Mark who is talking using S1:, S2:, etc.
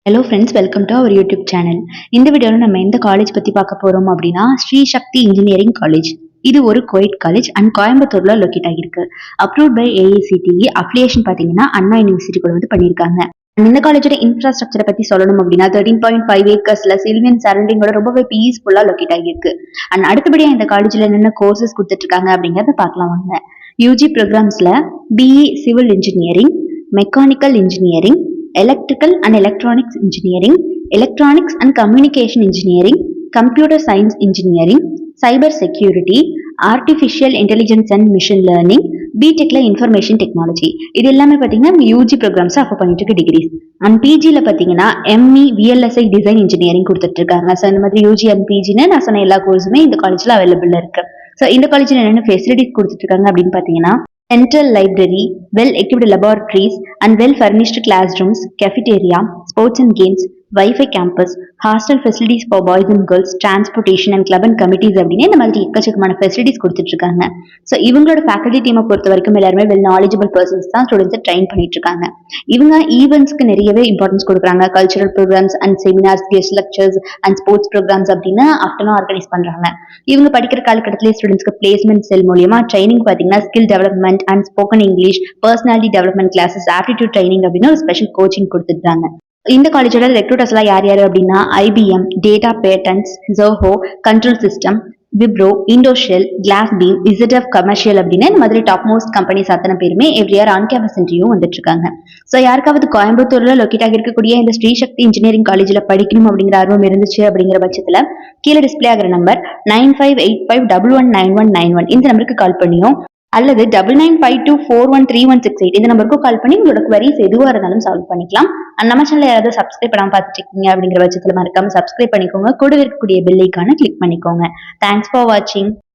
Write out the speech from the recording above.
S1: Hello friends, welcome to our YouTube channel. இந்த வீடியோவில் நம்ம எந்த காலேஜ் பற்றி பார்க்க போகிறோம் அப்படின்னா ஸ்ரீ சக்தி இன்ஜினியரிங் காலேஜ். இது ஒரு கோயட் காலேஜ் அண்ட் கோயம்புத்தூர்ல லொக்கேட் ஆகிருக்கு. Approved by AICTE. அப்ளிகேஷன் பார்த்தீங்கன்னா அண்ணா யூனிவர்சிட்டி கூட வந்து பண்ணியிருக்காங்க. இந்த காலேஜோட இன்ஃப்ராஸ்ட்ரக்சரை பற்றி சொல்லணும் அப்படின்னா 13.5 ஏக்கர்ஸ்ல சில்வியன் சரௌண்டிங்கோட ரொம்பவே பீஸ்ஃபுல்லாக லொக்கேட் ஆகியிருக்கு. அண்ட் அடுத்தபடியாக இந்த காலேஜில் என்னென்ன கோர்சஸ் கொடுத்துட்டு இருக்காங்க அப்படிங்கிறத பார்க்கலாம் வாங்க. யூஜி ப்ரோக்ராம்ஸ்ல BE civil engineering, mechanical engineering, electrical and electronics engineering, electronics and communication engineering, computer science engineering, cyber security, artificial intelligence and machine learning, பிடெக்ல இன்ஃபர்மேஷன் டெக்னாலஜி. இது எல்லாமே பார்த்தீங்கன்னா யூஜி ப்ரோக்ராம்ஸ் ஆஃபர் பண்ணிட்டு இருக்க டிகிரிஸ். அண்ட் பிஜியில் பார்த்தீங்கன்னா ME VLSI design engineering கொடுத்துட்டு இருக்காங்க. So இந்த மாதிரி யூஜி அண்ட் பிஜின்னு நான் சொன்ன எல்லா கோர்ஸுமே இந்த காலேஜில் அவைலபிள் இருக்கு. ஸோ இந்த காலேஜில் என்னென்ன ஃபெசிலிட்டிஸ் கொடுத்துட்டு இருக்காங்க அப்படின்னு பார்த்தீங்கன்னா central library, well-equipped laboratories, and well-furnished classrooms, cafeteria, sports and games, Wi-Fi campus, hostel facilities for boys and girls, transportation and club and committees அப்படின்னு இந்த மாதிரி எக்கச்சக்கமான ஃபெசிலிட்டிஸ் கொடுத்துட்டு இருக்காங்க. ஸோ இவங்களோட ஃபேக்கல்டி டீமை பொறுத்த வரைக்கும் எல்லாருமே வெல் நாலேஜபிள் பர்சன்ஸ் தான் ஸ்டூடெண்ட்ஸை ட்ரெயின் பண்ணிட்டு இருக்காங்க. இவங்க ஈவெண்ட்ஸ்க்கு நிறையவே இம்பார்ட்டன்ஸ் கொடுக்குறாங்க. Cultural programmes and seminars, guest lectures and sports programmes அப்படின்னு ஆஃப்டர்நூன் ஆர்கனைஸ் பண்றாங்க. இவங்க படிக்கிற காலகட்டத்திலே ஸ்டூடெண்ட்ஸ்க்கு பிளேஸ்மெண்ட் செல் மூலியமா ட்ரைனிங் பார்த்தீங்கன்னா skill development and spoken English, personality development classes, aptitude training அப்படின்னு ஒரு ஸ்பெஷல் கோச்சிங் கொடுத்துருக்காங்க. இந்த காலேஜோட ரெக்ரூட்டர்ஸ் எல்லாம் யார் யார் அப்படின்னா IBM, data patterns, Zoho, control system, Wipro, Indoshell, glass beam, ZF commercial அப்படின்னு இந்த மாதிரி டாப் மோஸ்ட் கம்பெனிஸ் அத்தனை பேருமே every year on campus interview வந்துட்டு இருக்காங்க. ஸோ யாருக்காவது கோயம்புத்தூர்ல லொக்கேட் ஆகி இருக்கக்கூடிய இந்த ஸ்ரீ சக்தி இன்ஜினியரிங் காலேஜில் படிக்கணும் அப்படிங்கிற ஆர்வம் இருந்துச்சு அப்படிங்கிற பட்சத்தில் கீழே டிஸ்பிளே ஆகிற நம்பர் 9585119191 இந்த நம்பருக்கு கால் பண்ணியும் அல்லது 9952413168 இந்த நம்பருக்கும் கால் பண்ணி உங்களோட குவரிஸ் எதுவாக இருந்தாலும் சால்வ் பண்ணிக்கலாம். நம்ம சேனல் யாராவது சப்ஸ்கிரைப் பண்ணாம பார்த்துட்டு இருக்கீங்க அப்படிங்கிற பட்சத்தில் மறக்காம சப்ஸ்கிரைப் பண்ணிக்கோங்க. கூட இருக்கக்கூடிய பெல் ஐகானை கிளிக் பண்ணிக்கோங்க. தேங்க்ஸ் ஃபார் வாட்சிங்.